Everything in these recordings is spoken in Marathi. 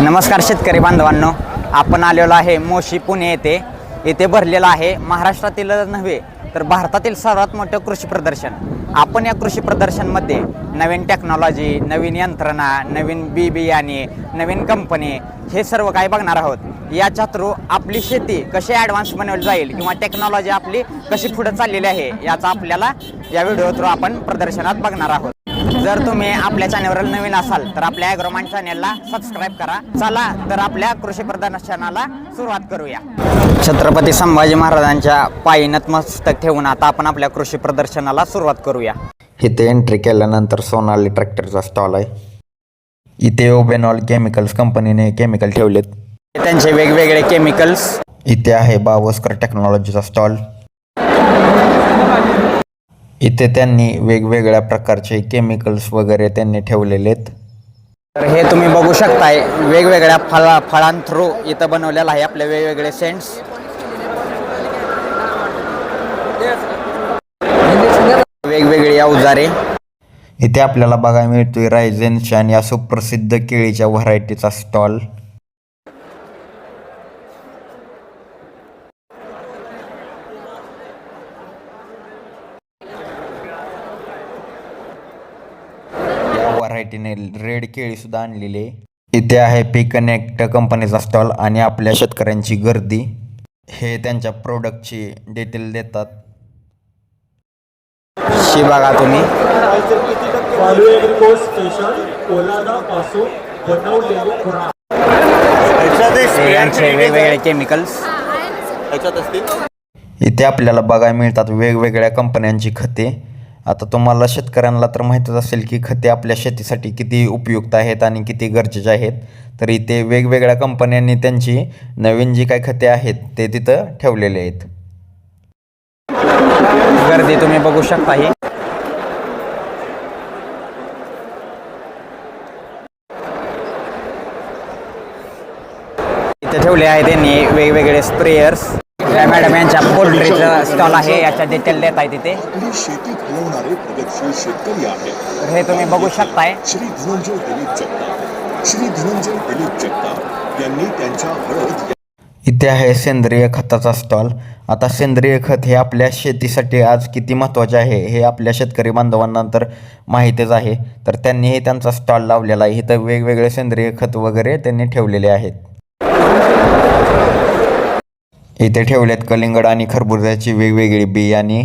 नमस्कार शेतकरी बांधवांनो, आपण आलेलो आहे मोशी पुणे येथे भरलेलं आहे महाराष्ट्रातील नव्हे तर भारतातील सर्वात मोठं कृषी प्रदर्शन। आपण या कृषी प्रदर्शनमध्ये नवीन टेक्नॉलॉजी, नवीन यंत्रणा, नवीन बियाणे, नवीन कंपनी हे सर्व काही बघणार आहोत। याच्या थ्रू आपली शेती कशी ॲडव्हान्स बनवली जाईल किंवा टेक्नॉलॉजी आपली कशी पुढे चाललेली आहे याचा आपल्याला या व्हिडिओ थ्रू आपण प्रदर्शनात बघणार आहोत। जर तुम्ही आपल्या चॅनलवर नवीन असाल तर आपल्या ॲग्रोमाइंड चॅनलला सबस्क्राइब करा। चला तर आपल्या कृषी प्रदर्शनाला सुरुवात करूया। छत्रपती संभाजी महाराजांच्या पायी नतमस्तक ठेवून आता आपण आपल्या कृषी प्रदर्शनाला सुरुवात करूया। इथे एंट्री केल्यानंतर सोनाली ट्रॅक्टरचा स्टॉल आहे। इथे ओबेनॉल केमिकल्स कंपनीने केमिकल ठेवलेत, त्यांचे वेगवेगळे केमिकल्स। इथे आहे बावस्कर टेक्नॉलॉजीचा स्टॉल। इथे त्यांनी वेगवेगळ्या प्रकारचे केमिकल्स वगैरे त्यांनी ठेवलेले आहेत। तर हे तुम्ही बघू शकताय वेगवेगळ्या फळां थ्रू इथं बनवलेलं आहे आपले वेगवेगळे सेंट्स। वेगवेगळी अवजारे। इथे आपल्याला बघायला मिळतोय रायझेन शान या सुप्रसिद्ध केळीच्या व्हरायटीचा स्टॉल। व्हरायटीने रेड केळी सुद्धा आणलेली आहे। इथे आहे पिकनेक्ट कंपनीचा स्टॉल आणि आपल्या शेतकऱ्यांची गर्दी। हे त्यांच्या प्रोडक्टची डिटेल देतात। शी बघा तुम्ही यांचे वेगवेगळे केमिकल्स। इथे आपल्याला बघायला मिळतात वेगवेगळ्या कंपन्यांची खते। आता तुम्हाला शेतकऱ्यांना तर माहीतच असेल की खते आपल्या शेतीसाठी किती उपयुक्त आहेत आणि किती गरजेचे आहेत। तर इथे वेगवेगळ्या कंपन्यांनी त्यांची नवीन जी काही खते आहेत ते तिथं ठेवलेले आहेत। गर्दी तुम्ही बघू शकता। ही इथे ठेवले आहेत त्यांनी वेगवेगळे स्प्रेयर्स। मॅडम यांच्या पोल्ट्रीचं स्टॉल आहे, याच्या डिटेल देत आहे तिथे। शेती घडवणारे प्रगतशील शेतकरी आहेत। हे तुम्ही बघू शकताय श्री धनंजय दिलीप जगताप यांनी त्यांच्या हळद। इथे आहे सेंद्रिय खताचा स्टॉल। आता सेंद्रिय खत हे आपल्या शेतीसाठी आज किती महत्त्वाचे आहे हे आपल्या शेतकरी बांधवांना तर माहीतच आहे। तर त्यांनीही त्यांचा स्टॉल लावलेला आहे। इथं वेगवेगळे सेंद्रिय खत वगैरे त्यांनी ठेवलेले आहेत। इथे ठेवलेत कलिंगड आणि खरबुजाची वेगवेगळी बियाणे।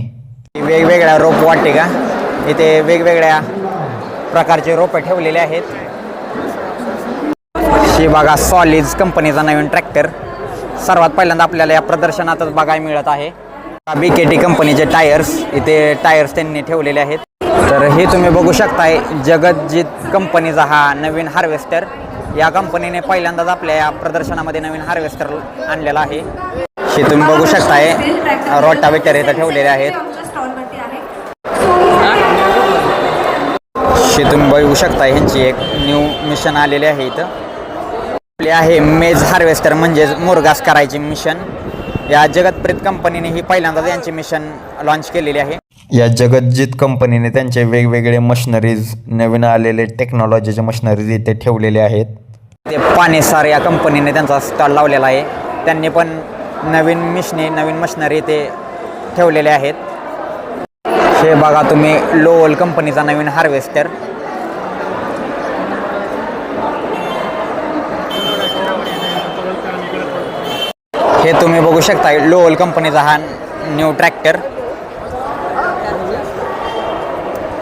वेगवेगळ्या रोप वाटिका, इथे वेगवेगळ्या प्रकारचे रोपे ठेवलेले आहेत। ही बघा सॉलिड्स कंपनीचा नवीन ट्रॅक्टर सर्वात पहिल्यांदा आपल्याला या प्रदर्शनातच बघायला मिळत आहे। BKT कंपनीचे टायर्स, इथे टायर्स त्यांनी ठेवलेले आहेत। तर हे तुम्ही बघू शकताय जगतजीत कंपनीचा हा नवीन हार्वेस्टर। या कंपनीने पहिल्यांदाच आपल्या या प्रदर्शनामध्ये नवीन हार्वेस्टर आणलेला आहे। हे तुम्ही बघू शकताय रोटावेटर इथं ठेवलेले आहेत। हे तुम्ही बघू शकताय ह्यांची एक न्यू मिशन आलेले आहे। इथं आपले आहे मेज हार्वेस्टर म्हणजेच मुरघास करायची मिशन। या जगतप्रीत कंपनीने ही पहिल्यांदाच यांची मिशन लॉन्च केलेली आहे। या जगतजीत कंपनीने त्यांचे वेगवेगळे मशिनरीज, नवीन आलेले टेक्नॉलॉजीचे मशिनरीज इथे ठेवलेले आहेत। ते पानेसार या कंपनीने त्यांचा स्टॉल लावलेला आहे। त्यांनी पण नवीन मशिनरी इथे ठेवलेले आहेत। हे बघा तुम्ही लोअल कंपनीचा नवीन हार्वेस्टर। हे तुम्ही बघू शकता लोअल कंपनीचा हा न्यू ट्रॅक्टर।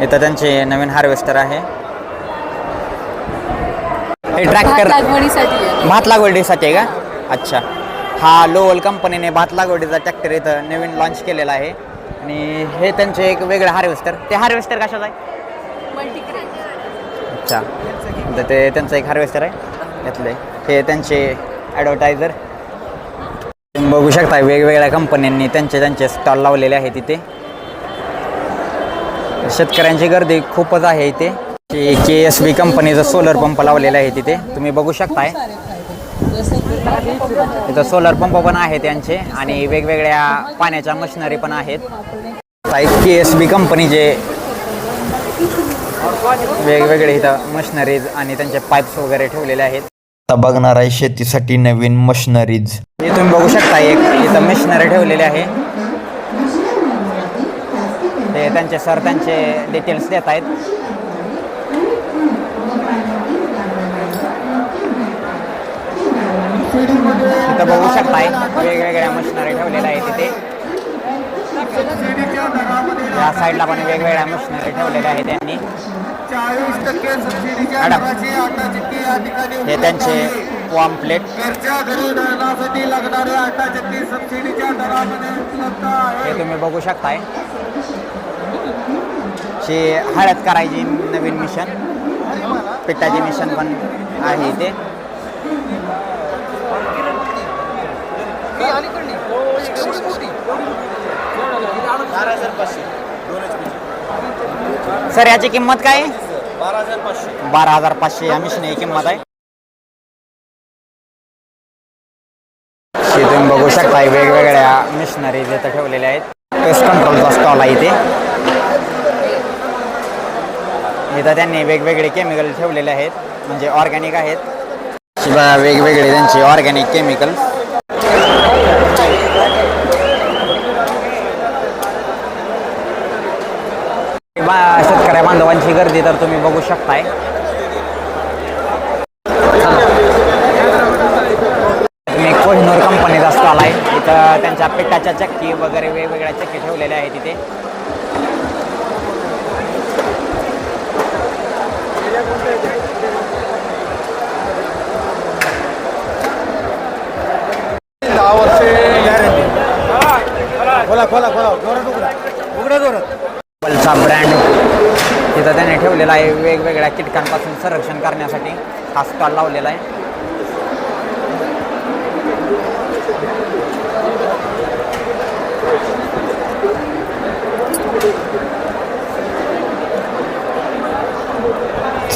इथं त्यांचे नवीन हार्वेस्टर आहे। हे ट्रॅक्टर भात लागवडीसाठी आहे का? अच्छा, हा लोअल कंपनीने भात लागवडीचा ट्रॅक्टर इथं नवीन लॉन्च केलेला आहे। आणि हे त्यांचे एक वेगळं हार्वेस्टर। ते हार्वेस्टर कशाचं आहे? अच्छा, तर ते त्यांचं एक हार्वेस्टर आहे यातले। हे त्यांचे ॲडव्हर्टायझर बघू शकता। वेगवेगळ्या कंपन्यांनी त्यांचे स्टॉल लावलेले आहेत इथे। शेतकऱ्यांची गर्दी खूपच आहे इथे। KSB कंपनीचा सोलर पंप लावलेला आहे तिथे तुम्ही बघू शकताय। इथं सोलर पंप पण आहे त्यांचे आणि वेगवेगळ्या पाण्याच्या मशिनरी पण आहेत। KSB कंपनीचे वेगवेगळे इथं मशिनरीज आणि त्यांचे पाईप्स वगैरे ठेवलेले आहेत। आता बघणार आहे शेतीसाठी नवीन मशिनरीज. हे तुम्ही बघू शकता एक इथं मशिनरी ठेवलेली आहे. ते त्यांचे सर त्यांचे डिटेल्स देत आहेत. इथं बघू शकताय वेगवेगळ्या मशिनरी ठेवलेल्या आहेत तिथे. या साईडला पण वेगवेगळ्या मशिनरी ठेवलेल्या आहेत त्यांनी. मॅडम हे त्यांचे पॉम्पलेट. हे तुम्ही बघू शकताय. हे हळद करायची नवीन मिशन, पिठाची मिशन पण आहे इथे. सर याची किंमत काय? 12,500 या मिशनची किंमत आहे. तुम्ही बघू शकता वेगवेगळ्या मिशनरीज इथं ठेवलेल्या आहेत. पेस्ट कंट्रोलचा स्टॉल आहे इथे. इथं त्यांनी वेगवेगळे केमिकल ठेवलेले आहेत, म्हणजे ऑर्गॅनिक आहेत. वेगवेगळे त्यांचे ऑर्गॅनिक केमिकल. शेतकऱ्या बांधवांची गर्दी तर तुम्ही बघू शकताय. तुम्ही कोहिनूर कंपनीचा स्टॉल आहे. इथं त्यांच्या पिठाच्या चक्की वगैरे वेगवेगळ्या चक्की ठेवलेल्या आहेत तिथे. चा ब्रँड तिथं त्याने ठेवलेला आहे. वेगवेगळ्या कीटकांपासून संरक्षण करण्यासाठी हा स्टॉल लावलेला आहे.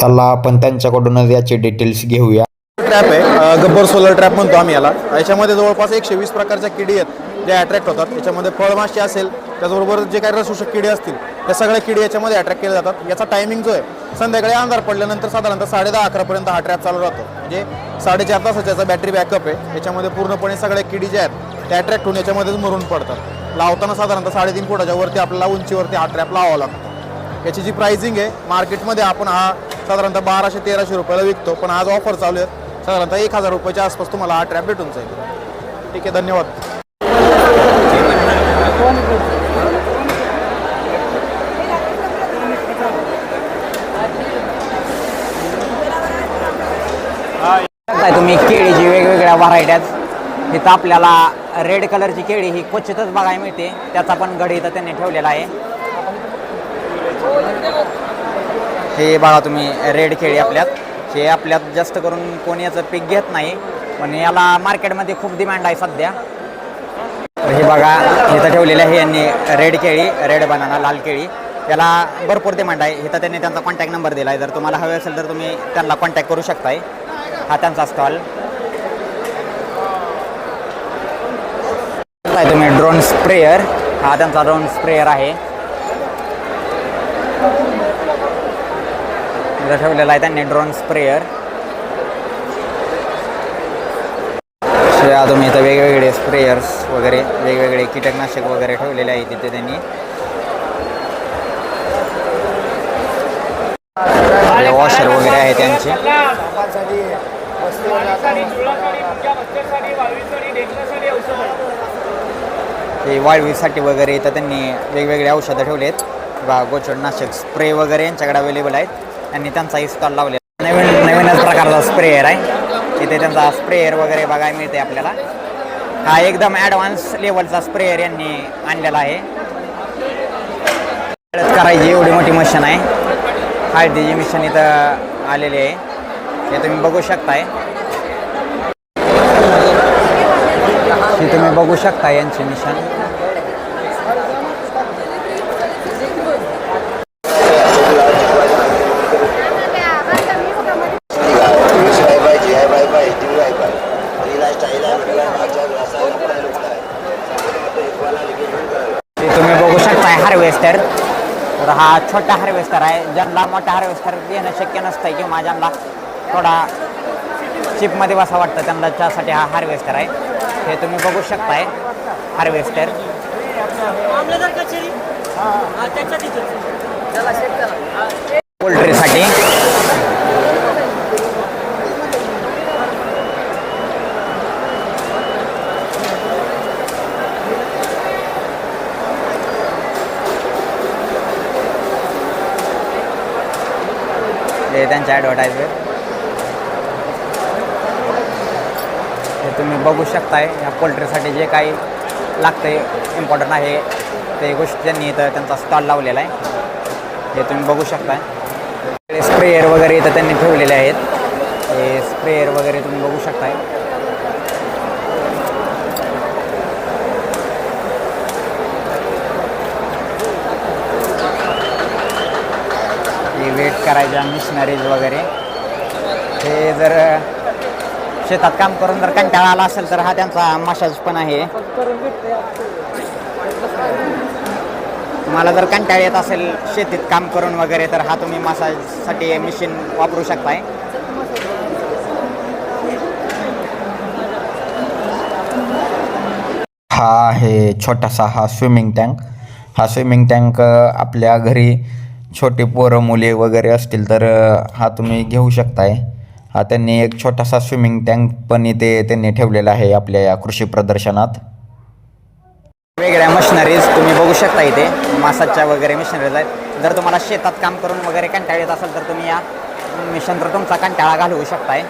चला आपण त्यांच्याकडूनच याचे डिटेल्स घेऊया. ट्रॅप आहे, गब्बर सोलर ट्रॅप म्हणतो आम्ही याला. याच्यामध्ये जवळपास 120 प्रकारच्या किडी आहेत जे अट्रॅक्ट होतात. याच्यामध्ये फळमाशी असेल, त्याचबरोबर जे काही रसशोषक किडे असतील त्या सगळ्या किडी याच्यामध्ये अट्रॅक्ट केले जातात. याचा टायमिंग जो आहे संध्याकाळी अंधार पडल्यानंतर साधारणतः 10:30-11पर्यंत हा ट्रॅप चालू राहतो. म्हणजे 4.5 तासाचा याचा बॅटरी बॅकअप आहे. याच्यामध्ये पूर्णपणे सगळ्या किडी ज्या आहेत त्या अट्रॅक्ट होऊन याच्यामध्येच मरून पडतात. लावताना साधारणतः 3.5 फुटाच्या वरती आपल्याला उंचीवरती हा ट्रॅप लावावा लागतो. याची जी प्राइसिंग आहे मार्केटमध्ये आपण हा साधारणतः 1200-1300 रुपयाला विकतो, पण आज ऑफर चालू आहे. साधारणतः 1000 रुपयाच्या आसपास तुम्हाला हा ट्रॅप भेटून जाईल. ठीक आहे, धन्यवाद. तुम्ही केळीची वेगवेगळ्या व्हरायटी आहेत. इथं आपल्याला रेड कलरची केळी ही क्वचितच बघायला मिळते. त्याचा पण गड इथं त्यांनी ठेवलेला आहे. हे बघा तुम्ही रेड केळी हे आपल्यात जास्त करून कोणी याचं पीक घेत नाही, पण याला मार्केटमध्ये खूप डिमांड आहे सध्या. हे बघा इथं ठेवलेलं आहे यांनी रेड केळी, रेड बनाना, लाल केळी. याला भरपूर डिमांड आहे. इथं त्यांनी त्यांचा कॉन्टॅक्ट नंबर दिला आहे. जर तुम्हाला हवे असेल तर तुम्ही त्यांना कॉन्टॅक्ट करू शकताय. हा त्यांचा स्टॉल. तुम्ही ड्रोन स्प्रेयर, हा त्यांचा ड्रोन स्प्रेयर आहे. इथं ठेवलेला आहे त्यांनी ड्रोन स्प्रेयर. तुम्ही इथं वेगवेगळे स्प्रेयर्स वगैरे, वेगवेगळे कीटकनाशक वगैरे ठेवलेले आहे तिथे त्यांनी. वॉशर वगैरे आहे त्यांचे. हे वाळवीसाठी वगैरे इथं त्यांनी वेगवेगळे औषधं ठेवले आहेत. गोचडनाशक स्प्रे वगैरे यांच्याकडे अवेलेबल आहेत. त्यांनी त्यांचा स्टॉल लावलेला. नवीनच प्रकारचा स्प्रेयर आहे. इथे त्यांचा स्प्रेयर वगैरे बघायला मिळते आपल्याला. हा एकदम ॲडव्हान्स लेवलचा स्प्रेयर यांनी आणलेला आहे. हळद करायची एवढी मोठी मशीन आहे. हळदीची मिशन इथं आलेली आहे. हे तुम्ही बघू शकताय. हे तुम्ही बघू शकता यांची मिशन. तुम्ही बघू शकताय हार्वेस्टर. तर हा छोटा हार्वेस्टर आहे. ज्यांना मोठा हार्वेस्टर येणं शक्य नसतं किंवा ज्यांना थोडा चिपमध्ये बसा वाटतं त्यांना, त्यासाठी हा हार्वेस्टर आहे. हे तुम्ही बघू शकताय हार्वेस्टर. पोल्ट्रीसाठी हे त्यांच्या ॲडव्हर्टाईजवर हे तुम्ही बघू शकताय. या पोल्ट्रीसाठी जे काही लागतं इम्पॉर्टंट आहे ते गोष्टी त्यांनी इथं त्यांचा स्टॉल लावलेला आहे. हे तुम्ही बघू शकताय. स्प्रेयर वगैरे इथं त्यांनी ठेवलेले आहेत. हे स्प्रेयर वगैरे तुम्ही बघू शकताय. हे वेट करायच्या मिशनरीज वगैरे. हे जर शेतात काम करून जर कंटाळा आला असेल तर हा त्यांचा मसाज पण आहे. तुम्हाला जर कंटाळा येत असेल शेतीत काम करून वगैरे तर हा तुम्ही मसाजसाठी मशीन वापरू शकताय. हा आहे छोटासा हा स्विमिंग टँक. हा स्विमिंग टँक आपल्या घरी छोटे पोरं मुले वगैरे असतील तर हा तुम्ही घेऊ शकताय. हा त्यांनी एक छोटासा स्विमिंग टँक पण इथे त्यांनी ठेवलेला आहे आपल्या या कृषी प्रदर्शनात. वेगळ्या मशिनरीज तुम्ही बघू शकता इथे मसाजच्या वगैरे मशिनरीज आहेत. जर तुम्हाला शेतात काम करून वगैरे कंटाळा येत असेल तर तुम्ही या मिशनवर तुमचा कंटाळा घालवू शकताय.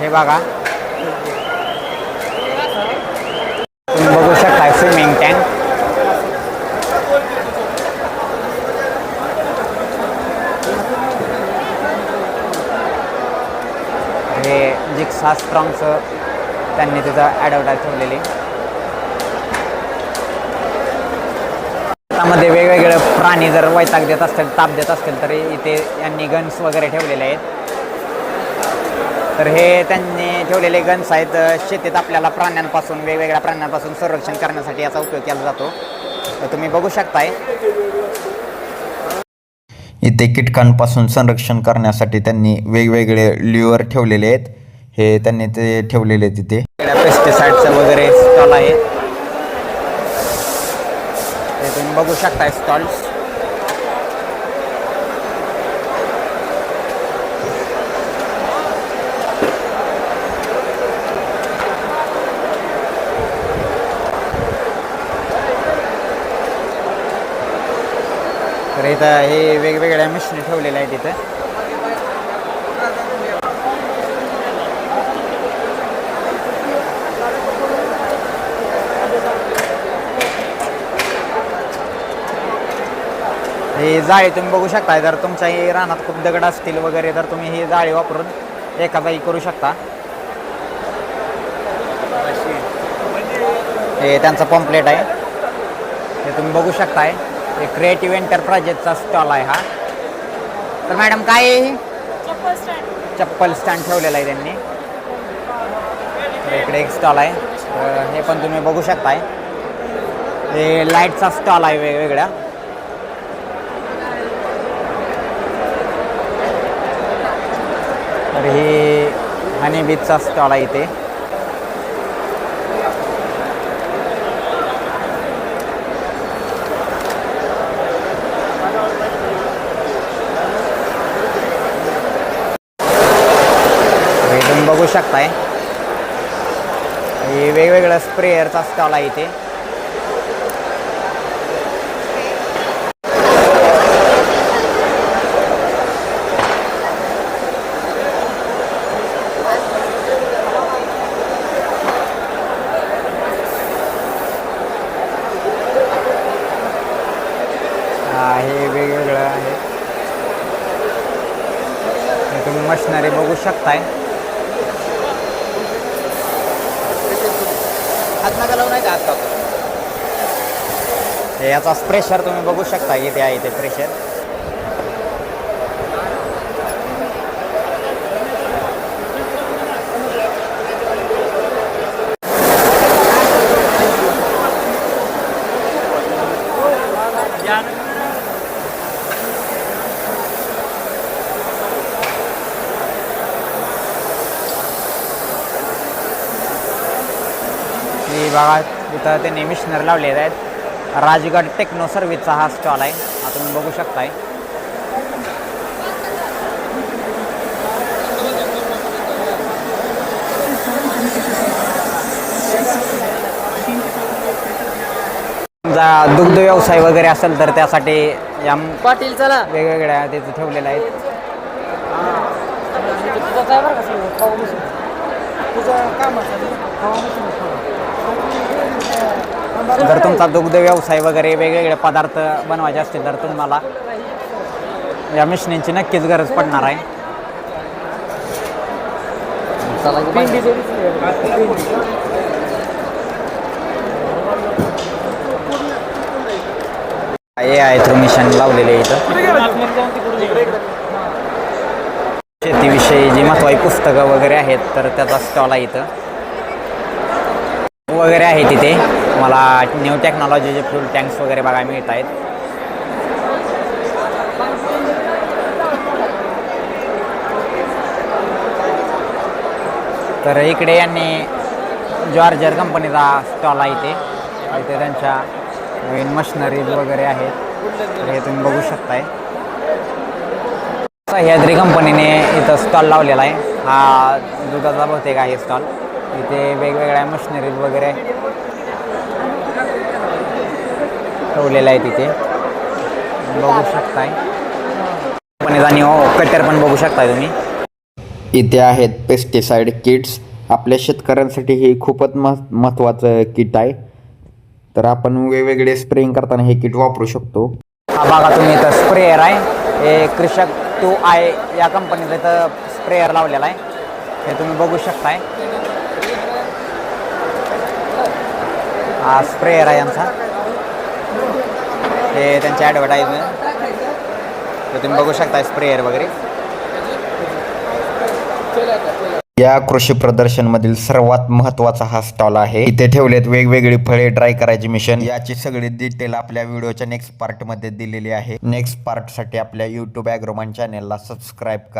हे बघा तुम्ही बघू शकताय स्विमिंग टँक. हे जिक्सा स्ट्रॉंगचं त्यांनी तिथं ॲडव्हर्टाईज ठेवलेली. त्यामध्ये वेगवेगळे प्राणी जर वैताग देत असतील ताप देत असतील तर इथे यांनी गन्स वगैरे ठेवलेले आहेत. तर हे त्यांनी ठेवलेले गन्स आहेत. शेतीत आपल्याला प्राण्यांपासून वेगवेगळ्या प्राण्यांपासून संरक्षण करण्यासाठी याचा उपयोग केला जातो. तर तुम्ही बघू शकताय इथे कीटकांपासून संरक्षण करण्यासाठी त्यांनी वेगवेगळे ल्युअर ठेवलेले आहेत. हे त्यांनी ते ठेवलेले आहेत तिथे. पेस्टिसाइडचं वगैरे स्टॉल आहे. हे तुम्ही बघू शकताय स्टॉल्स. तर इथं हे वेगवेगळ्या मशीनी ठेवलेल्या आहेत इथं. ही जाळी तुम्ही बघू शकता. जर तुमच्याही रानात खूप दगड असतील वगैरे तर तुम्ही ही जाळी वापरून एका जागी करू शकता. हे त्यांचं पॉम्पलेट आहे. हे तुम्ही बघू शकताय. हे क्रिएटिव्ह एंटरप्राइजेसचा स्टॉल आहे हा. तर मॅडम काय आहे? चप्पल स्टँड ठेवलेला आहे त्यांनी. तर इकडे एक स्टॉल आहे. हे पण तुम्ही बघू शकताय. हे लाईटचा स्टॉल आहे वेगवेगळ्या. तर हे हनी बीचचा स्टॉल आहे इथे. हे तुम्ही बघू शकताय. हे वेगवेगळ्या स्प्रेयरचा स्टॉल आहे इथे. हे वेगवेगळं आहे. हे तुम्ही मशिनरी बघू शकताय. हे याचा प्रेशर तुम्ही बघू शकता. इथे आहे इथे प्रेशर. बघा इथं त्यांनी मिशनर लावलेले आहेत. राजगड टेक्नो सर्व्हिसचा हा स्टॉल आहे, हा तुम्ही बघू शकताय. समजा दुग्ध व्यवसाय वगैरे असेल तर त्यासाठी या पाटील चला वेगवेगळ्या तिथे ठेवलेल्या आहेत. तुझं काय बरं का खाऊ मशीन तुझं काम असेल जर तुमचा दुग्ध व्यवसाय वगैरे वेगवेगळे पदार्थ बनवायचे असतील तर तुम्हाला या मशिनींची नक्कीच गरज पडणार आहे. हे आहे थ्रू मिशन लावलेले आहे इथं. शेतीविषयी जी महत्त्वाची पुस्तकं वगैरे आहेत तर त्याचा स्टॉल आहे इथं वगैरे आहे. तिथे मला न्यू टेक्नॉलॉजीचे फ्यूल टँक्स वगैरे बघायला मिळत आहेत. तर इकडे यांनी जॉर्जर कंपनीचा स्टॉल आहे इथे त्यांच्या नवीन मशिनरीज वगैरे आहेत, तर हे तुम्ही बघू शकताय. सह्याद्री कंपनीने इथं स्टॉल लावलेला आहे. हा दुधाचा बहुतेक आहे स्टॉल. इथे वेगवेगळ्या मशिनरीज वगैरे ठेवलेल्या आहेत तिथे बघू शकताय. कंपनीचा न्यू कटर पण बघू शकताय तुम्ही. इथे आहेत पेस्टिसाइड किट्स. आपल्या शेतकऱ्यांसाठी हे खूपच महत्त्वाचं किट आहे. तर आपण वेगवेगळे स्प्रेइंग करताना हे किट वापरू शकतो. हा बघा तुम्ही इथं स्प्रेअर आहे. हे कृषक 2i या कंपनीचं इथं स्प्रेअर लावलेला आहे, हे तुम्ही बघू शकताय. हा स्प्रेअर आहे यांचा, हे त्यांची ॲडव्हर्टाईजमेंट, हे तुम्ही बघू शकताय स्प्रेअर वगैरे. या कृषी प्रदर्शनमधील सर्वात महत्त्वाचा हा स्टॉल आहे. इथे ठेवलेत वेगवेगळी फळे ड्राय करायची मिशन. याची सगळी डिटेल आपल्या व्हिडिओच्या नेक्स्ट पार्टमध्ये दिलेली आहे. नेक्स्ट पार्टसाठी आपल्या यूट्यूब ॲग्रोमॅन चॅनेलला सबस्क्राईब करा.